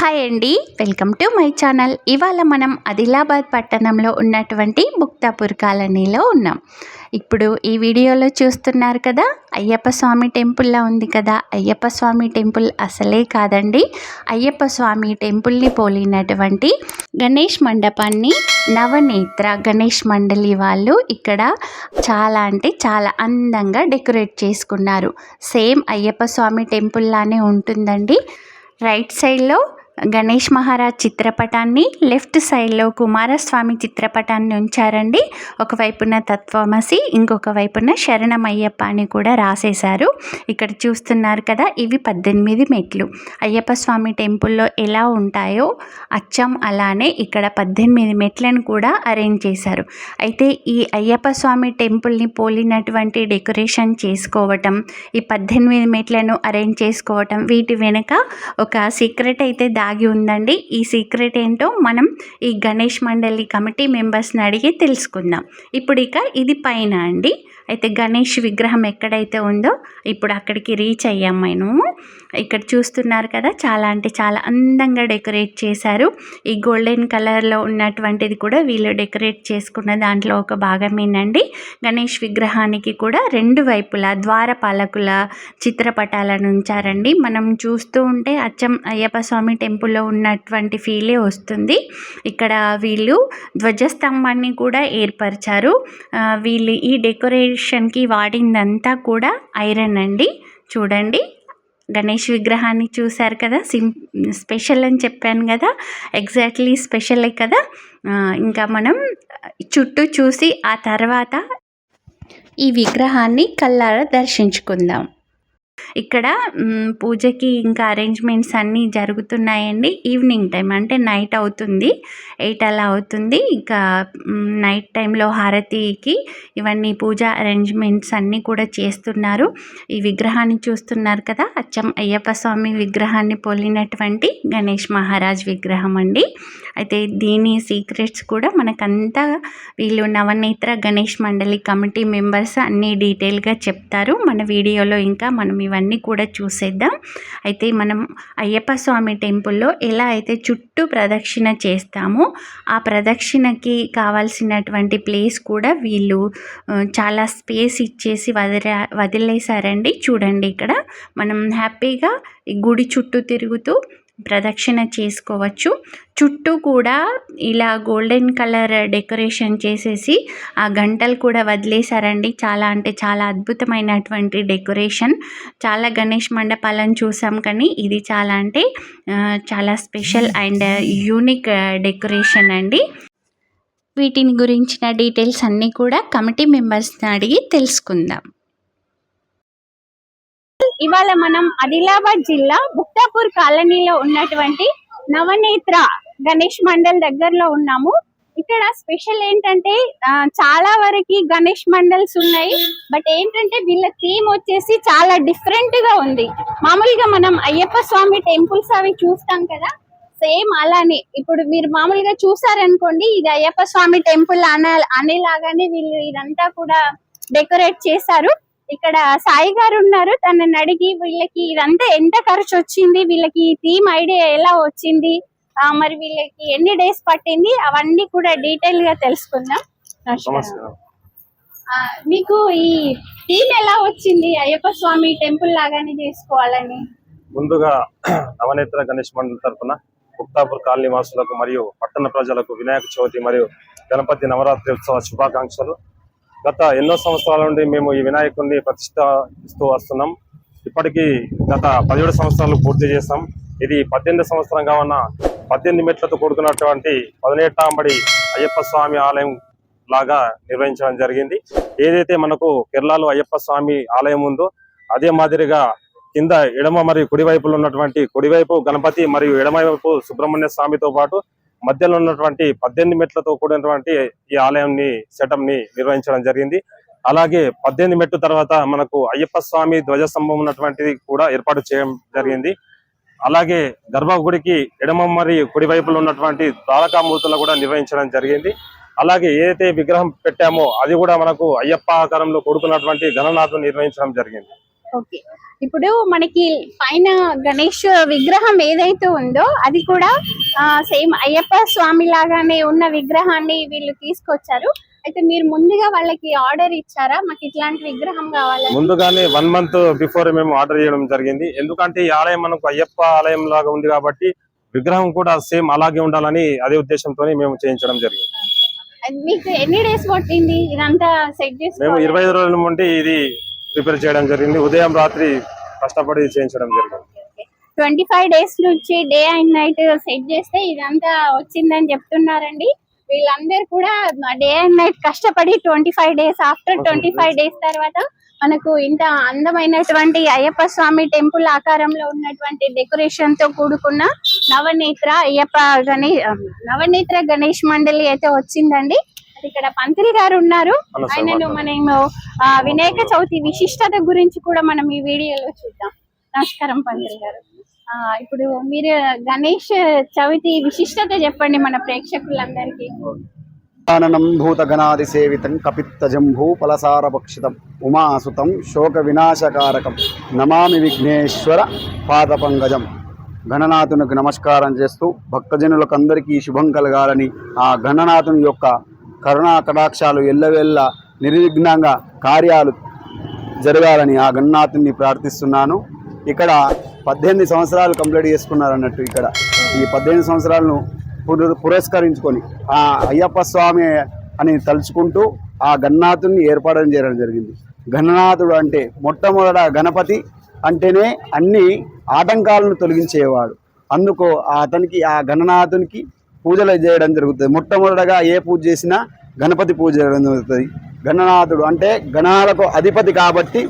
Hi అండి, welcome to my channel. ఇవాళ మనం ఆదిలాబాద్ పట్టణంలో ఉన్నటువంటి ముక్తాపూర్ కాలనీలో ఉన్నాం. ఇప్పుడు ఈ వీడియోలో చూస్తున్నారు కదా, అయ్యప్ప స్వామి టెంపుల్లా ఉంది కదా. అయ్యప్ప స్వామి టెంపుల్ అసలే కాదండి, అయ్యప్ప స్వామి టెంపుల్ని పోలినటువంటి గణేష్ మండపాన్ని నవనేత్ర గణేష్ మండలి వాళ్ళు ఇక్కడ చాలా అంటే చాలా అందంగా డెకరేట్ చేసుకున్నారు. సేమ్ అయ్యప్ప స్వామి టెంపుల్ లానే ఉంటుందండి. రైట్ సైడ్లో గణేష్ మహారాజ్ చిత్రపటాన్ని, లెఫ్ట్ సైడ్లో కుమారస్వామి చిత్రపటాన్ని ఉంచారండి. ఒకవైపున తత్వమసి, ఇంకొక వైపున శరణమయ్యప్ప అని కూడా రాసేశారు. ఇక్కడ చూస్తున్నారు కదా, ఇవి 18 మెట్లు. అయ్యప్ప స్వామి టెంపుల్లో ఎలా ఉంటాయో అచ్చం అలానే ఇక్కడ 18 మెట్లను కూడా అరేంజ్ చేశారు. అయితే ఈ అయ్యప్ప స్వామి టెంపుల్ని పోలినటువంటి డెకరేషన్ చేసుకోవటం, ఈ 18 మెట్లను అరేంజ్ చేసుకోవటం, వీటి వెనుక ఒక సీక్రెట్ అయితే దాగి ఉందండి. ఈ సీక్రెట్ ఏంటో మనం ఈ గణేష్ మండలి కమిటీ మెంబర్స్ని అడిగి తెలుసుకుందాం. ఇప్పుడు ఇక ఇది పైన అండి. అయితే గణేష్ విగ్రహం ఎక్కడైతే ఉందో ఇప్పుడు అక్కడికి రీచ్ అయ్యాం మేము. ఇక్కడ చూస్తున్నారు కదా, చాలా అంటే చాలా అందంగా డెకరేట్ చేశారు. ఈ గోల్డెన్ కలర్లో ఉన్నటువంటిది కూడా వీళ్ళు డెకరేట్ చేసుకున్న దాంట్లో ఒక భాగమేనండి. గణేష్ విగ్రహానికి కూడా రెండు వైపులా ద్వారపాలకుల చిత్రపటాలను ఉంచారండి. మనం చూస్తూ ఉంటే అచ్చం అయ్యప్ప స్వామి టెంపుల్లో ఉన్నటువంటి ఫీలే వస్తుంది. ఇక్కడ వీళ్ళు ధ్వజస్తంభాన్ని కూడా ఏర్పరిచారు. వీళ్ళు ఈ డెకరేషన్కి వాడిందంతా కూడా ఐరన్ అండి. చూడండి, గణేష్ విగ్రహాన్ని చూశారు కదా, స్పెషల్ అని చెప్పాను కదా, ఎగ్జాక్ట్లీ స్పెషలే కదా. ఇంకా మనం చుట్టూ చూసి ఆ తర్వాత ఈ విగ్రహాన్ని కళ్ళారా దర్శించుకుందాం. ఇక్కడ పూజకి ఇంకా అరేంజ్మెంట్స్ అన్నీ జరుగుతున్నాయండి. ఈవినింగ్ టైం అంటే నైట్ అవుతుంది, 8 అలా అవుతుంది. ఇంకా నైట్ టైంలో హారతికి ఇవన్నీ పూజా అరేంజ్మెంట్స్ అన్నీ కూడా చేస్తున్నారు. ఈ విగ్రహాన్ని చూస్తున్నారు కదా, అచ్చం అయ్యప్ప స్వామి విగ్రహాన్ని పోలినటువంటి గణేష్ మహారాజ్ విగ్రహం అండి. అయితే దీని సీక్రెట్స్ కూడా మనకంతా వీళ్ళు నవనేత్ర గణేష్ మండలి కమిటీ మెంబర్స్ అన్నీ డీటెయిల్గా చెప్తారు. మన వీడియోలో ఇంకా మనం ఇవన్నీ కూడా చూసేద్దాం. అయితే మనం అయ్యప్ప స్వామి టెంపుల్లో ఎలా అయితే చుట్టూ ప్రదక్షిణ చేస్తామో ఆ ప్రదక్షిణకి కావాల్సినటువంటి ప్లేస్ కూడా వీళ్ళు చాలా స్పేస్ ఇచ్చేసి వదిలేశారండి. చూడండి, ఇక్కడ మనం హ్యాపీగా ఈ గుడి చుట్టూ తిరుగుతూ ప్రదక్షిణ చేసుకోవచ్చు. చుట్టూ కూడా ఇలా గోల్డెన్ కలర్ డెకరేషన్ చేసేసి ఆ గంటలు కూడా వదిలేశారండి. చాలా అంటే చాలా అద్భుతమైనటువంటి డెకరేషన్. చాలా గణేష్ మండపాలను చూసాం, కానీ ఇది చాలా అంటే చాలా స్పెషల్ అండ్ యూనిక్ డెకరేషన్ అండి. వీటిని గురించిన డీటెయిల్స్ అన్నీ కూడా కమిటీ మెంబర్స్ని అడిగి తెలుసుకుందాం. ఇవాళ మనం ఆదిలాబాద్ జిల్లా ముక్తాపూర్ కాలనీలో ఉన్నటువంటి నవనేత్ర గణేష్ మండల్ దగ్గరలో ఉన్నాము. ఇక్కడ స్పెషల్ ఏంటంటే చాలా వరకు గణేష్ మండల్స్ ఉన్నాయి, బట్ ఏంటంటే వీళ్ళ థీమ్ వచ్చేసి చాలా డిఫరెంట్ గా ఉంది. మామూలుగా మనం అయ్యప్ప స్వామి టెంపుల్స్ అవి చూస్తాం కదా, సేమ్ అలానే ఇప్పుడు మీరు మామూలుగా చూసారనుకోండి, ఇది అయ్యప్ప స్వామి టెంపుల్ అనేలాగానే వీళ్ళు ఇదంతా కూడా డెకరేట్ చేశారు. ఇక్కడ సాయి గారు ఉన్నారు, తనని అడిగి వీళ్ళకి ఇదంతా ఎంత ఖర్చు వచ్చింది, వీళ్ళకి ఈ థీమ్ ఐడియా ఎలా వచ్చింది, మరి వీళ్ళకి ఎన్ని డేస్ పట్టింది, అవన్నీ కూడా డీటెయిల్ గా తెలుసుకుందాం. మీకు ఈ థీమ్ ఎలా వచ్చింది, అయ్యప్ప స్వామి టెంపుల్ లాగానే చేసుకోవాలని? ముందుగా నవనేత్ర గణేష్ మండలి తరఫున ముక్తాపూర్ కాలనీ వాసులకు మరియు పట్టణ ప్రజలకు వినాయక చవితి మరియు గణపతి నవరాత్రి ఉత్సవ శుభాకాంక్షలు. గత ఎన్నో సంవత్సరాల నుండి మేము ఈ వినాయకుడిని ప్రతిష్ఠిస్తూ వస్తున్నాం. ఇప్పటికీ గత 17 సంవత్సరాలు పూర్తి చేస్తాం. ఇది 18వ సంవత్సరంగా ఉన్న 18 మెట్లతో కూడుకున్నటువంటి 18వ అయ్యప్ప స్వామి ఆలయం లాగా నిర్వహించడం జరిగింది. ఏదైతే మనకు కేరళలో అయ్యప్ప స్వామి ఆలయం ఉందో అదే మాదిరిగా కింద ఎడమ మరియు కుడివైపులో ఉన్నటువంటి కుడివైపు గణపతి మరియు ఎడమవైపు సుబ్రహ్మణ్య స్వామితో పాటు మధ్యలో ఉన్నటువంటి 18 మెట్లతో కూడినటువంటి ఈ ఆలయాన్ని సెటప్ ని నిర్వహించడం జరిగింది. అలాగే 18 మెట్ల తర్వాత మనకు అయ్యప్ప స్వామి ధ్వజస్తంభం ఉన్నటువంటిది కూడా ఏర్పాటు చేయడం జరిగింది. అలాగే గర్భగుడికి ఎడమ మరియు కుడివైపులో ఉన్నటువంటి ద్వారకామూర్తులను కూడా నిర్వహించడం జరిగింది. అలాగే ఏదైతే విగ్రహం పెట్టామో అది కూడా మనకు అయ్యప్ప ఆకారంలో కూడుకున్నటువంటి గణనాథుని నిర్వహించడం జరిగింది. ఓకే, ఇప్పుడు మనకి పైన గణేష్ విగ్రహం ఏదైతే ఉందో అది కూడా సేమ్ అయ్యప్ప స్వామి లాగానే ఉన్న విగ్రహాన్ని వీళ్ళు తీసుకొచ్చారు. అయితే మీరు ముందుగా వాళ్ళకి ఆర్డర్ ఇచ్చారా, మాకు ఇట్లాంటి విగ్రహం కావాలని? ముందుగానే 1 month బిఫోర్ మేము ఆర్డర్ చేయడం జరిగింది. ఎందుకంటే ఈ ఆలయం మనకు అయ్యప్ప ఆలయం లాగా ఉంది కాబట్టి విగ్రహం కూడా సేమ్ అలాగే ఉండాలని అదే ఉద్దేశంతో మేము చేయించడం జరిగింది. మీకు ఎన్ని డేస్ పట్టింది ఇదంతా సెట్ చేసి? మేము 25 రోజుల నుండి ఇది ప్రిపేర్ చేయడం జరిగింది. ఉదయం రాత్రి కష్టపడి చేయించడం జరిగింది. 25 days నుంచి డే అండ్ నైట్ సెట్ చేస్తే ఇదంతా వచ్చిందని చెప్తున్నారండి. వీళ్ళందరూ కూడా డే అండ్ నైట్ కష్టపడి 25 days, ఆఫ్టర్ 25 days తర్వాత మనకు ఇంత అందమైనటువంటి అయ్యప్ప స్వామి టెంపుల్ ఆకారంలో ఉన్నటువంటి డెకరేషన్ తో కూడుకున్న నవనేత్ర గణేష్ మండలి అయితే వచ్చిందండి. ఇక్కడ పంతులు గారు ఉన్నారు, ఆయనను మనము వినాయక చవితి విశిష్టత గురించి కూడా మనం ఈ వీడియోలో చూద్దాం. నమస్కారం పంతులు గారు. ఇప్పుడు మీరు గణేష్ చవితి విశిష్టత చెప్పండి మన ప్రేక్షకులందరికీ. ఆననం భూత గణాది సేవితం కపిత్త జంభూ ఫలసార భక్షితం ఉమాసుతం శోక వినాశకారకం నమామి విఘ్నేశ్వర పాద పంకజం. గణనాథునికి నమస్కారం చేస్తూ భక్తజనులకు అందరికీ శుభం కలగాలని, ఆ గణనాథుని యొక్క కరుణా కటాక్షాలు ఎల్లవెల్ల నిర్విఘ్నంగా కార్యాలు జరగాలని ఆ గణనాథుని ప్రార్థిస్తున్నాను. ఇక్కడ 18 సంవత్సరాలు కంప్లీట్ చేసుకున్నారు అన్నట్టు. ఇక్కడ ఈ 18 సంవత్సరాలను పురస్కరించుకొని ఆ అయ్యప్ప స్వామి అని తలుచుకుంటూ ఆ గణనాథుని ఏర్పాటు చేయడం జరిగింది. గణనాథుడు అంటే మొట్టమొదట గణపతి అంటేనే అన్ని ఆటంకాలను తొలగించేవాడు. అందుకు అతనికి ఆ గణనాథునికి పూజలు చేయడం జరుగుతుంది. మొట్టమొదటగా ఏ పూజ చేసినా గణపతి పూజ చేయడం జరుగుతుంది. గణనాథుడు అంటే గణాలకు అధిపతి కాబట్టి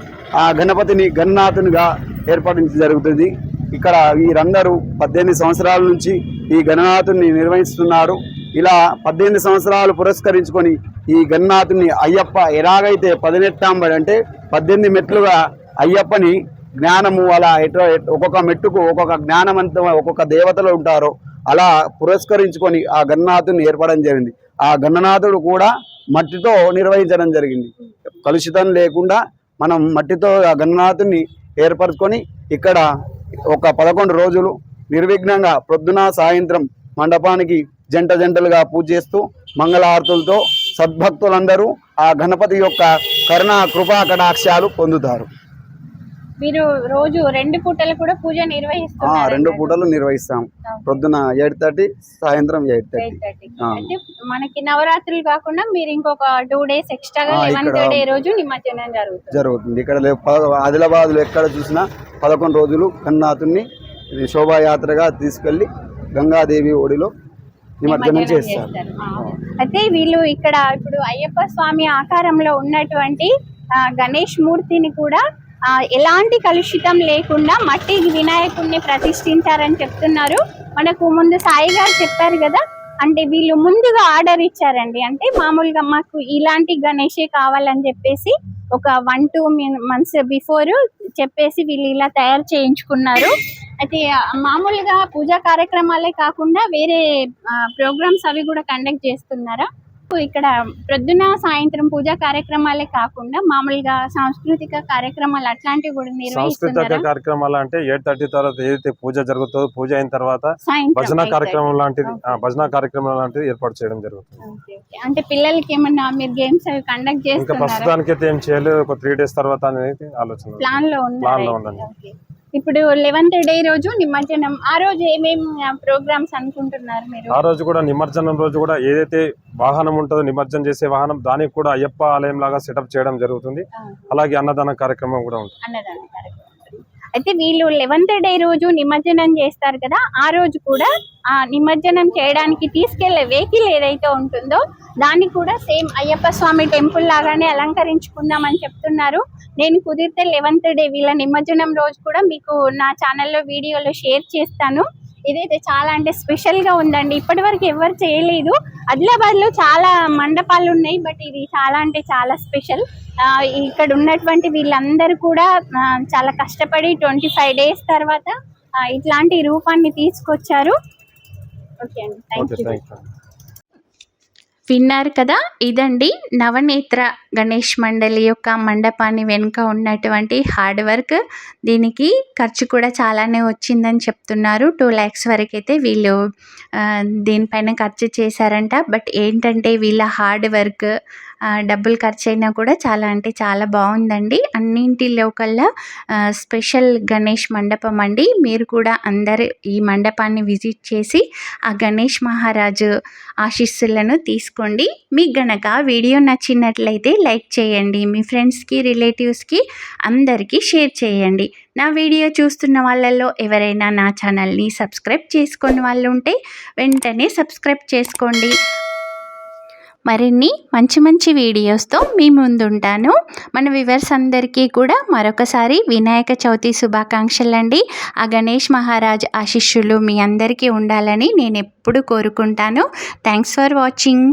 ఆ గణపతిని గణనాథునిగా ఏర్పాటు జరుగుతుంది. ఇక్కడ వీరందరూ 18 సంవత్సరాల నుంచి ఈ గణనాథుని నిర్వహిస్తున్నారు. ఇలా 18 సంవత్సరాలు పురస్కరించుకొని ఈ గణనాథుని అయ్యప్ప ఎలాగైతే 18 అంటే 18 మెట్లుగా అయ్యప్పని జ్ఞానము అలా ఒక్కొక్క మెట్టుకు ఒక్కొక్క జ్ఞానవంతం ఒక్కొక్క దేవతలు ఉంటారో అలా పురస్కరించుకొని ఆ గణనాథుని ఏర్పడడం జరిగింది. ఆ గణనాథుడు కూడా మట్టితో నిర్వహించడం జరిగింది. కలుషితం లేకుండా మనం మట్టితో ఆ గణనాథుని ఏర్పరచుకొని ఇక్కడ ఒక 11 రోజులు నిర్విఘ్నంగా ప్రొద్దున సాయంత్రం మండపానికి జంటలుగా పూజ చేస్తూ మంగళారతులతో సద్భక్తులందరూ ఆ గణపతి యొక్క కరుణా కృపా కటాక్షాలు పొందుతారు. మీరు రోజు 2 పూటలు కూడా పూజ నిర్వహిస్తున్నారు? 2 పూటలు నిర్వహిస్తాం. ప్రొద్దున 8:30, సాయంత్రం 8:30. అంటే మనకి నవరాత్రులు కాకుండా మీరు ఇంకొక 2 days ఎక్స్ట్రాగా 11th డే రోజు నిమజ్జనం జరుగుతుంది. ఇక్కడ ఆదిలాబాద్ లో ఎక్కడ చూసినా 11 రోజులు గణనాథుని శోభాయాత్రగా తీసుకెళ్లి గంగాదేవి ఒడిలో నిమజ్జనం చేస్తారు. అయితే వీళ్ళు ఇక్కడ ఇప్పుడు అయ్యప్ప స్వామి ఆకారంలో ఉన్నటువంటి గణేష్ మూర్తిని కూడా ఎలాంటి కలుషితం లేకుండా మట్టి వినాయకుడిని ప్రతిష్ఠించారని చెప్తున్నారు. మనకు ముందు సాయి గారు చెప్పారు కదా, అంటే వీళ్ళు ముందుగా ఆర్డర్ ఇచ్చారండి. అంటే మామూలుగా మాకు ఇలాంటి గణేషే కావాలని చెప్పేసి ఒక 1-2 months బిఫోర్ చెప్పేసి వీళ్ళు ఇలా తయారు చేయించుకున్నారు. అయితే మామూలుగా పూజా కార్యక్రమాలే కాకుండా వేరే ప్రోగ్రామ్స్ అవి కూడా కండక్ట్ చేస్తున్నారా? ఇక్కడ ప్రొద్దున సాయంత్రం పూజా కార్యక్రమాలే కాకుండా మామూలుగా సాంస్కృతిక కార్యక్రమాలు అట్లాంటివి కూడా నిర్వహిస్తున్నారా? సాంస్కృతిక కార్యక్రమాలు అంటే 8:30 తర్వాత ఏదైతే పూజ జరుగుతుందో పూజ అయిన తర్వాత భజన కార్యక్రమం లాంటిది ఏర్పాటు చేయడం జరుగుతుంది. అంటే పిల్లలకి ఏమన్నా మీరు గేమ్స్ అవి కండక్ట్ చేస్తున్నారా? ప్రస్తుతానికి అయితే ఏం చేయలేదు. ఒక 3 days తర్వాత అనేది ఆలోచన ప్లాన్ లో ఉందండి. ఇప్పుడు 11th డే రోజు నిమజ్జనం, ఆ రోజు ఏమేమి ప్రోగ్రామ్స్ అనుకుంటున్నారు మీరు? ఆ రోజు కూడా నిమజ్జనం రోజు కూడా ఏదైతే వాహనం ఉంటుందో నిమజ్జనం చేసే వాహనం దానికి కూడా అయ్యప్ప ఆలయం లాగా సెటప్ చేయడం జరుగుతుంది. అలాగే అన్నదాన కార్యక్రమం కూడా ఉంటుంది. అయితే వీళ్ళు 11th డే రోజు నిమజ్జనం చేస్తారు కదా, ఆ రోజు కూడా ఆ నిమజ్జనం చేయడానికి తీసుకెళ్లే వెహికల్ ఏదైతే ఉంటుందో దాన్ని కూడా సేమ్ అయ్యప్ప స్వామి టెంపుల్ లాగానే అలంకరించుకుందామని చెప్తున్నారు. నేను కుదిరితే 11th డే వీళ్ళ నిమజ్జనం రోజు కూడా మీకు నా ఛానల్లో వీడియోలో షేర్ చేస్తాను. ఇదైతే చాలా అంటే స్పెషల్ గా ఉందండి. ఇప్పటి వరకు ఎవరు చేయలేదు. ఆదిలాబాద్ లో చాలా మండపాలు ఉన్నాయి, బట్ ఇది చాలా అంటే చాలా స్పెషల్. ఇక్కడ ఉన్నటువంటి వీళ్ళందరూ కూడా చాలా కష్టపడి 25 days తర్వాత ఇట్లాంటి రూపాన్ని తీసుకొచ్చారు. ఓకే అండి, థ్యాంక్ యూ. విన్నారు కదా, ఇదండి నవనేత్ర గణేష్ మండలి యొక్క మండపాన్ని వెనుక ఉన్నటువంటి హార్డ్ వర్క్. దీనికి ఖర్చు కూడా చాలానే వచ్చిందని చెప్తున్నారు. 2 lakhs వరకు అయితే వీళ్ళు దీనిపైన ఖర్చు చేశారంట. బట్ ఏంటంటే వీళ్ళ హార్డ్ వర్క్ డబ్బులు ఖర్చు అయినా కూడా చాలా అంటే చాలా బాగుందండి. అన్నింటిలో కల్లా స్పెషల్ గణేష్ మండపం అండి. మీరు కూడా అందరు ఈ మండపాన్ని విజిట్ చేసి ఆ గణేష్ మహారాజు ఆశీస్సులను తీసుకోండి. మీకు గనక వీడియో నచ్చినట్లయితే లైక్ చేయండి, మీ ఫ్రెండ్స్కి రిలేటివ్స్కి అందరికీ షేర్ చేయండి. నా వీడియో చూస్తున్న వాళ్ళల్లో ఎవరైనా నా ఛానల్ని సబ్స్క్రైబ్ చేసుకుని వాళ్ళు ఉంటే వెంటనే సబ్స్క్రైబ్ చేసుకోండి. మరిన్ని మంచి మంచి వీడియోస్తో మీ ముందుంటాను. మన వ్యూవర్స్ అందరికీ కూడా మరొకసారి వినాయక చవితి శుభాకాంక్షలండి. ఆ గణేష్ మహారాజ్ ఆశీస్సులు మీ అందరికీ ఉండాలని నేను ఎప్పుడు కోరుకుంటాను. Thanks for watching.